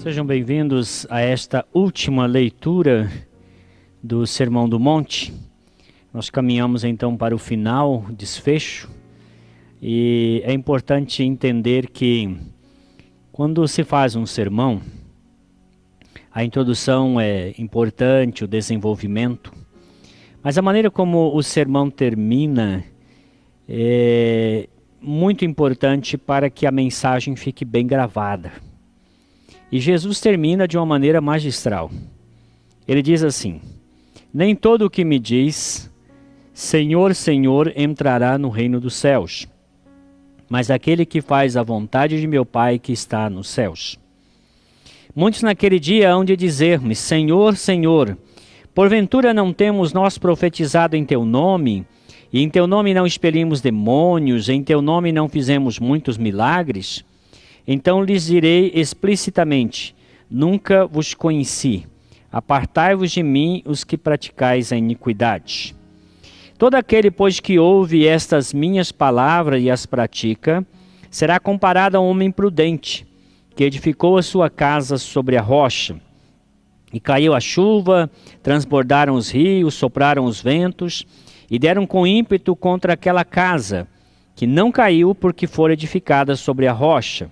Sejam bem-vindos a esta última leitura do Sermão do Monte. Nós caminhamos então para o final, o desfecho, e é importante entender que quando se faz um sermão, a introdução é importante, o desenvolvimento, mas a maneira como o sermão termina é muito importante para que a mensagem fique bem gravada. E Jesus termina de uma maneira magistral. Ele diz assim: nem todo o que me diz, Senhor, Senhor, entrará no reino dos céus, mas aquele que faz a vontade de meu Pai que está nos céus. Muitos naquele dia hão de dizer-me, Senhor, Senhor, porventura não temos nós profetizado em teu nome, e em teu nome não expelimos demônios, em teu nome não fizemos muitos milagres? Então lhes direi explicitamente, nunca vos conheci, apartai-vos de mim os que praticais a iniquidade. Todo aquele, pois, que ouve estas minhas palavras e as pratica, será comparado a um homem prudente, que edificou a sua casa sobre a rocha. E caiu a chuva, transbordaram os rios, sopraram os ventos, e deram com ímpeto contra aquela casa, que não caiu porque fora edificada sobre a rocha.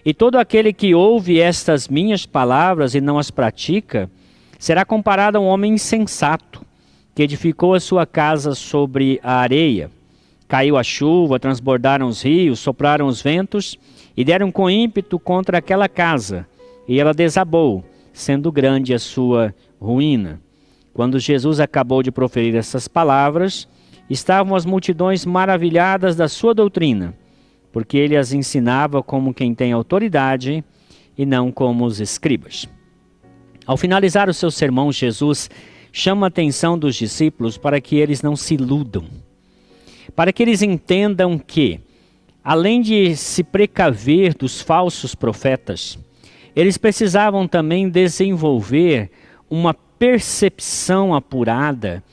E todo aquele que ouve estas minhas palavras e não as pratica, será comparado a um homem insensato, que edificou a sua casa sobre a areia. Caiu a chuva, transbordaram os rios, sopraram os ventos, e deram com ímpeto contra aquela casa, e ela desabou, sendo grande a sua ruína. Quando Jesus acabou de proferir essas palavras, estavam as multidões maravilhadas da sua doutrina, porque ele as ensinava como quem tem autoridade e não como os escribas. Ao finalizar o seu sermão, Jesus chama a atenção dos discípulos para que eles não se iludam, para que eles entendam que, além de se precaver dos falsos profetas, eles precisavam também desenvolver uma percepção apurada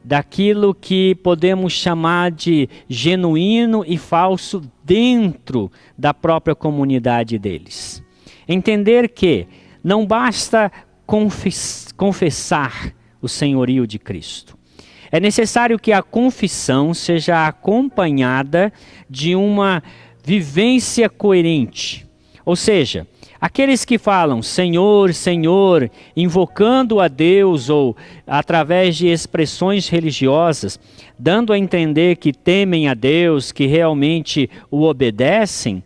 daquilo que podemos chamar de genuíno e falso dentro da própria comunidade deles. Entender que não basta confessar o senhorio de Cristo. É necessário que a confissão seja acompanhada de uma vivência coerente. Ou seja, aqueles que falam Senhor, Senhor, invocando a Deus ou através de expressões religiosas, dando a entender que temem a Deus, que realmente o obedecem,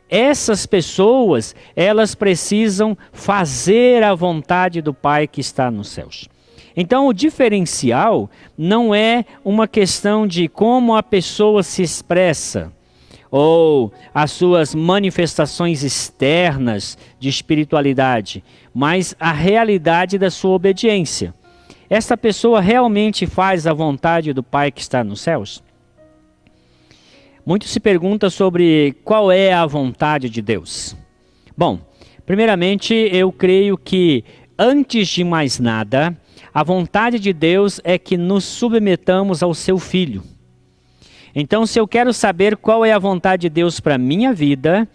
essas pessoas, elas precisam fazer a vontade do Pai que está nos céus. Então, o diferencial não é uma questão de como a pessoa se expressa, ou as suas manifestações externas de espiritualidade, mas a realidade da sua obediência. Esta pessoa realmente faz a vontade do Pai que está nos céus? Muito se pergunta sobre qual é a vontade de Deus. Bom, primeiramente eu creio que, antes de mais nada, a vontade de Deus é que nos submetamos ao seu Filho. Então, se eu quero saber qual é a vontade de Deus para a minha vida,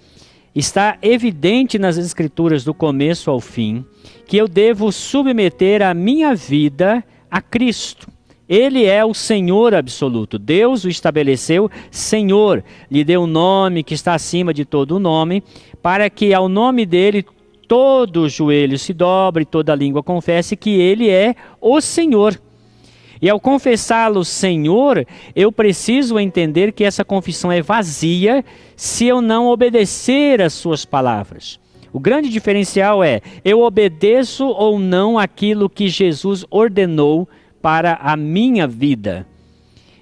está evidente nas Escrituras do começo ao fim, que eu devo submeter a minha vida a Cristo. Ele é o Senhor absoluto. Deus o estabeleceu Senhor, lhe deu um nome que está acima de todo o nome, para que ao nome dele todo o joelho se dobre, toda a língua confesse que ele é o Senhor. E ao confessá-lo Senhor, eu preciso entender que essa confissão é vazia se eu não obedecer às suas palavras. O grande diferencial é, eu obedeço ou não aquilo que Jesus ordenou para a minha vida.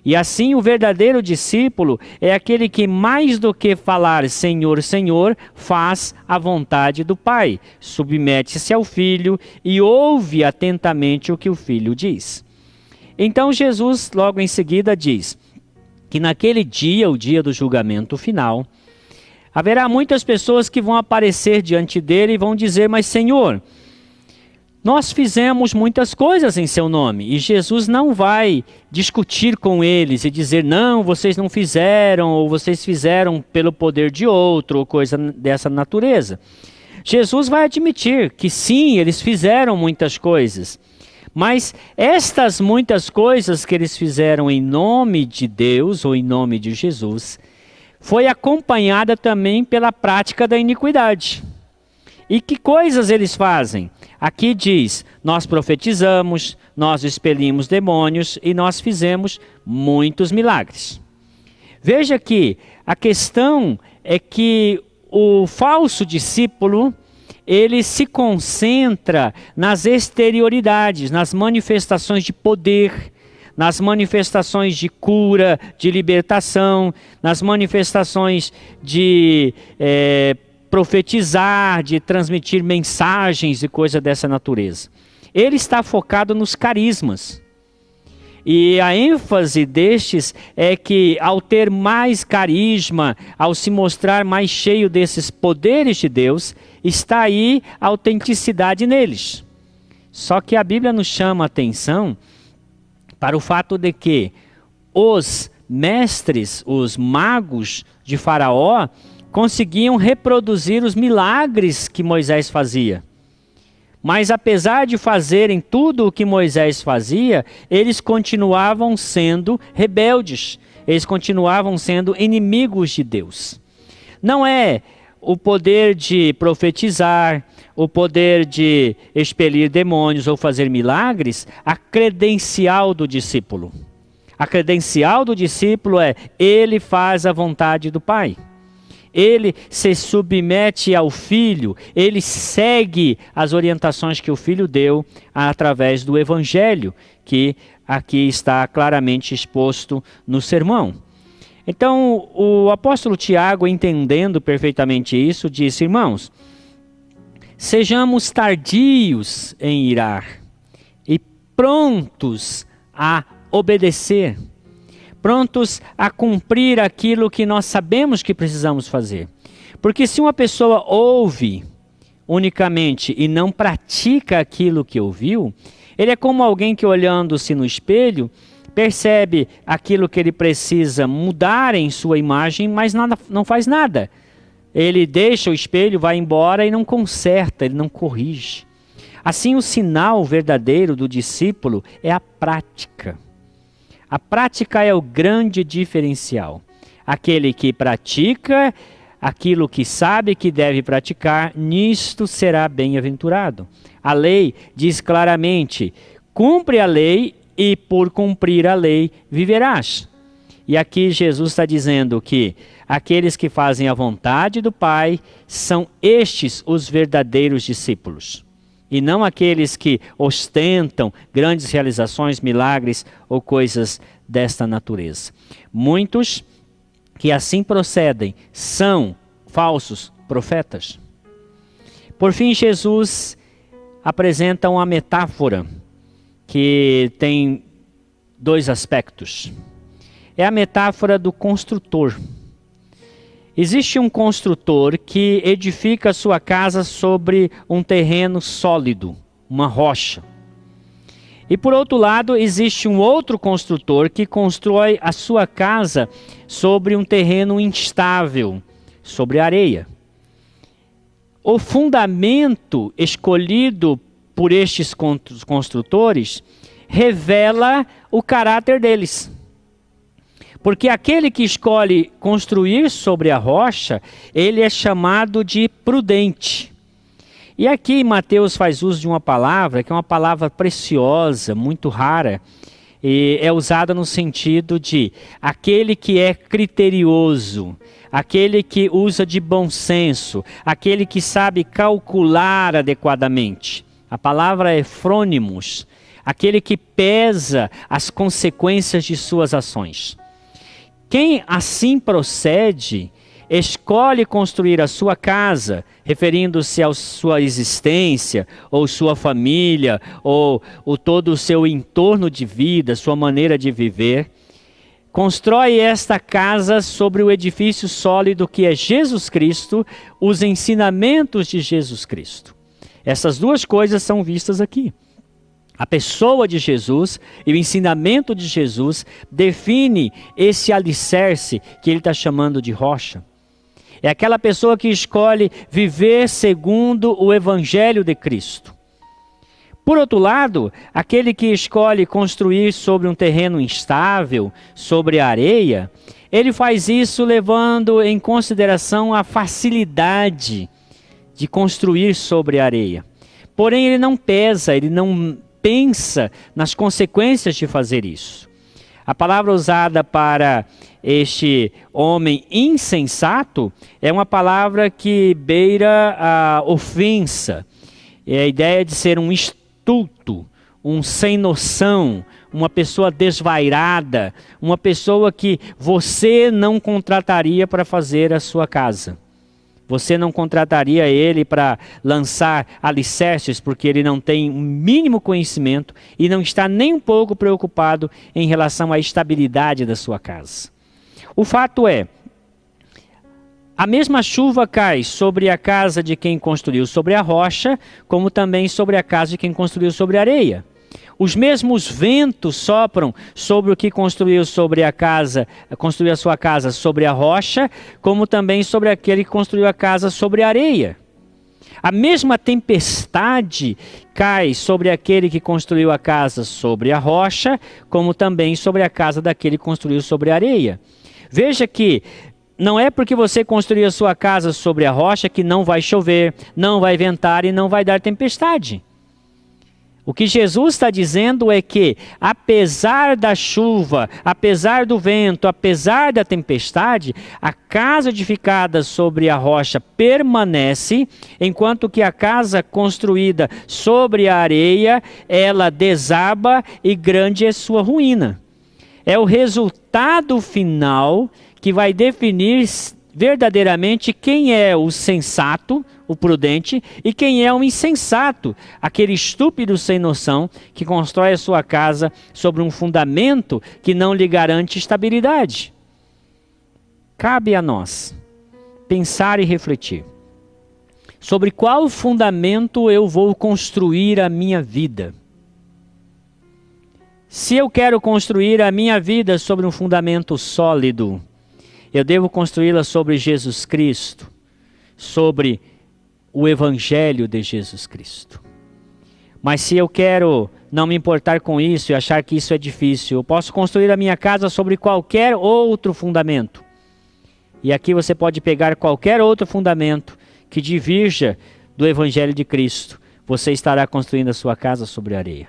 E assim o verdadeiro discípulo é aquele que mais do que falar Senhor, Senhor, faz a vontade do Pai. Submete-se ao Filho e ouve atentamente o que o Filho diz. Então Jesus logo em seguida diz que naquele dia, o dia do julgamento final, haverá muitas pessoas que vão aparecer diante dele e vão dizer, mas Senhor, nós fizemos muitas coisas em seu nome. E Jesus não vai discutir com eles e dizer, não, vocês não fizeram, ou vocês fizeram pelo poder de outro, ou coisa dessa natureza. Jesus vai admitir que sim, eles fizeram muitas coisas. Mas estas muitas coisas que eles fizeram em nome de Deus ou em nome de Jesus, foi acompanhada também pela prática da iniquidade. E que coisas eles fazem? Aqui diz, nós profetizamos, nós expelimos demônios e nós fizemos muitos milagres. Veja que a questão é que o falso discípulo, ele se concentra nas exterioridades, nas manifestações de poder, nas manifestações de cura, de libertação, nas manifestações de profetizar, de transmitir mensagens e coisa dessa natureza. Ele está focado nos carismas. E a ênfase destes é que ao ter mais carisma, ao se mostrar mais cheio desses poderes de Deus, está aí a autenticidade neles. Só que a Bíblia nos chama a atenção para o fato de que os mestres, os magos de Faraó, conseguiam reproduzir os milagres que Moisés fazia. Mas apesar de fazerem tudo o que Moisés fazia, eles continuavam sendo rebeldes. Eles continuavam sendo inimigos de Deus. Não é o poder de profetizar, o poder de expelir demônios ou fazer milagres, a credencial do discípulo. A credencial do discípulo é, ele faz a vontade do Pai. Ele se submete ao Filho, ele segue as orientações que o Filho deu através do Evangelho, que aqui está claramente exposto no sermão. Então, o apóstolo Tiago, entendendo perfeitamente isso, disse, irmãos, sejamos tardios em irar e prontos a obedecer, prontos a cumprir aquilo que nós sabemos que precisamos fazer. Porque se uma pessoa ouve unicamente e não pratica aquilo que ouviu, ele é como alguém que olhando-se no espelho, percebe aquilo que ele precisa mudar em sua imagem, mas não faz nada. Ele deixa o espelho, vai embora e não conserta, ele não corrige. Assim, o sinal verdadeiro do discípulo é a prática. A prática é o grande diferencial. Aquele que pratica aquilo que sabe que deve praticar, nisto será bem-aventurado. A lei diz claramente, cumpre a lei e por cumprir a lei viverás. E aqui Jesus está dizendo que aqueles que fazem a vontade do Pai são estes os verdadeiros discípulos. E não aqueles que ostentam grandes realizações, milagres ou coisas desta natureza. Muitos que assim procedem são falsos profetas. Por fim, Jesus apresenta uma metáfora que tem dois aspectos. É a metáfora do construtor. Existe um construtor que edifica a sua casa sobre um terreno sólido, uma rocha. E por outro lado, existe um outro construtor que constrói a sua casa sobre um terreno instável, sobre areia. O fundamento escolhido por estes construtores revela o caráter deles. Porque aquele que escolhe construir sobre a rocha, ele é chamado de prudente. E aqui Mateus faz uso de uma palavra, que é uma palavra preciosa, muito rara, e é usada no sentido de aquele que é criterioso, aquele que usa de bom senso, aquele que sabe calcular adequadamente. A palavra é frônimos, aquele que pesa as consequências de suas ações. Quem assim procede, escolhe construir a sua casa, referindo-se à sua existência, ou sua família, ou todo o seu entorno de vida, sua maneira de viver, constrói esta casa sobre o edifício sólido que é Jesus Cristo, os ensinamentos de Jesus Cristo. Essas duas coisas são vistas aqui. A pessoa de Jesus e o ensinamento de Jesus define esse alicerce que ele está chamando de rocha. É aquela pessoa que escolhe viver segundo o Evangelho de Cristo. Por outro lado, aquele que escolhe construir sobre um terreno instável, sobre a areia, ele faz isso levando em consideração a facilidade de construir sobre a areia. Porém, ele não pesa, ele não pensa nas consequências de fazer isso. A palavra usada para este homem insensato é uma palavra que beira a ofensa. É a ideia de ser um estulto, um sem noção, uma pessoa desvairada, uma pessoa que você não contrataria para fazer a sua casa. Você não contrataria ele para lançar alicerces porque ele não tem o mínimo conhecimento e não está nem um pouco preocupado em relação à estabilidade da sua casa. O fato é, a mesma chuva cai sobre a casa de quem construiu sobre a rocha, como também sobre a casa de quem construiu sobre a areia. Os mesmos ventos sopram sobre o que construiu sobre a casa, construiu a sua casa sobre a rocha, como também sobre aquele que construiu a casa sobre a areia. A mesma tempestade cai sobre aquele que construiu a casa sobre a rocha, como também sobre a casa daquele que construiu sobre a areia. Veja que não é porque você construiu a sua casa sobre a rocha que não vai chover, não vai ventar e não vai dar tempestade. O que Jesus está dizendo é que, apesar da chuva, apesar do vento, apesar da tempestade, a casa edificada sobre a rocha permanece, enquanto que a casa construída sobre a areia, ela desaba e grande é sua ruína. É o resultado final que vai definir verdadeiramente quem é o sensato, o prudente, e quem é o insensato, aquele estúpido sem noção que constrói a sua casa sobre um fundamento que não lhe garante estabilidade. Cabe a nós pensar e refletir sobre qual fundamento eu vou construir a minha vida. Se eu quero construir a minha vida sobre um fundamento sólido, eu devo construí-la sobre Jesus Cristo, sobre o Evangelho de Jesus Cristo. Mas se eu quero não me importar com isso e achar que isso é difícil, eu posso construir a minha casa sobre qualquer outro fundamento. E aqui você pode pegar qualquer outro fundamento que divirja do Evangelho de Cristo. Você estará construindo a sua casa sobre areia.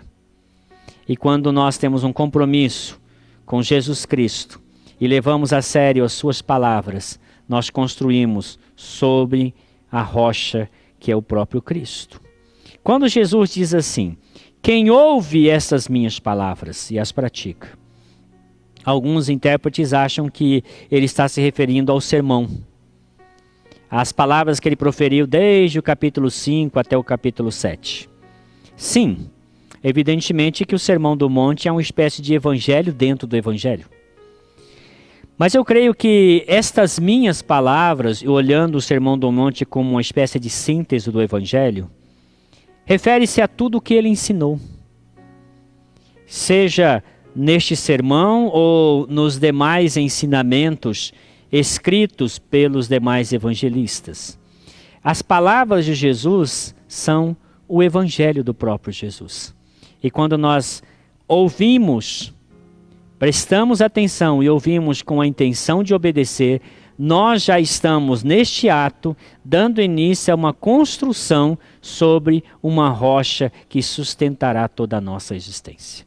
E quando nós temos um compromisso com Jesus Cristo, e levamos a sério as suas palavras, nós construímos sobre a rocha que é o próprio Cristo. Quando Jesus diz assim, quem ouve essas minhas palavras e as pratica, alguns intérpretes acham que ele está se referindo ao sermão, às palavras que ele proferiu desde o capítulo 5 até o capítulo 7. Sim, evidentemente que o Sermão do Monte é uma espécie de evangelho dentro do evangelho. Mas eu creio que estas minhas palavras, olhando o Sermão do Monte como uma espécie de síntese do Evangelho, refere-se a tudo o que ele ensinou. Seja neste sermão ou nos demais ensinamentos escritos pelos demais evangelistas. As palavras de Jesus são o Evangelho do próprio Jesus. E quando nós ouvimos, prestamos atenção e ouvimos com a intenção de obedecer, nós já estamos neste ato dando início a uma construção sobre uma rocha que sustentará toda a nossa existência.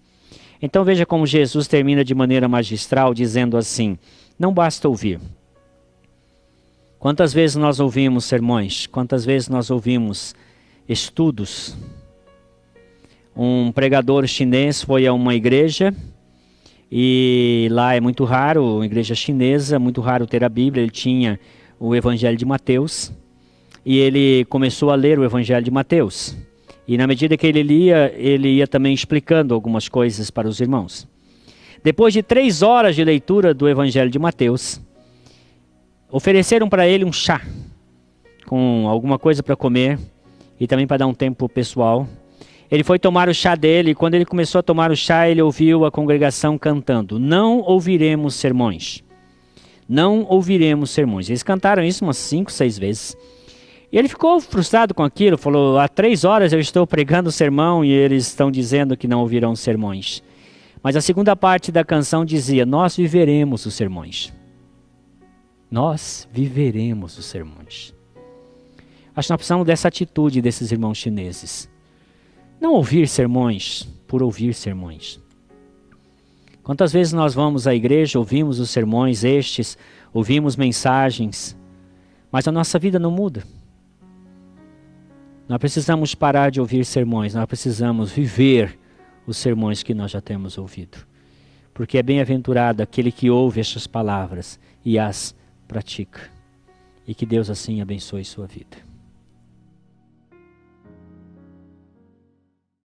Então veja como Jesus termina de maneira magistral dizendo assim, não basta ouvir. Quantas vezes nós ouvimos sermões, quantas vezes nós ouvimos estudos. Um pregador chinês foi a uma igreja, e lá é muito raro, igreja chinesa, muito raro ter a Bíblia. Ele tinha o Evangelho de Mateus e ele começou a ler o Evangelho de Mateus. E na medida que ele lia, ele ia também explicando algumas coisas para os irmãos. Depois de 3 horas de leitura do Evangelho de Mateus, ofereceram para ele um chá com alguma coisa para comer e também para dar um tempo pessoal. Ele foi tomar o chá dele e quando ele começou a tomar o chá, ele ouviu a congregação cantando, não ouviremos sermões, não ouviremos sermões. Eles cantaram isso umas 5, 6 vezes. E ele ficou frustrado com aquilo, falou, há 3 horas eu estou pregando o sermão e eles estão dizendo que não ouvirão sermões. Mas a segunda parte da canção dizia, nós viveremos os sermões. Nós viveremos os sermões. Acho que nós precisamos dessa atitude desses irmãos chineses. Não ouvir sermões por ouvir sermões. Quantas vezes nós vamos à igreja, ouvimos os sermões estes, ouvimos mensagens, mas a nossa vida não muda. Nós precisamos parar de ouvir sermões, nós precisamos viver os sermões que nós já temos ouvido. Porque é bem-aventurado aquele que ouve estas palavras e as pratica. E que Deus assim abençoe sua vida.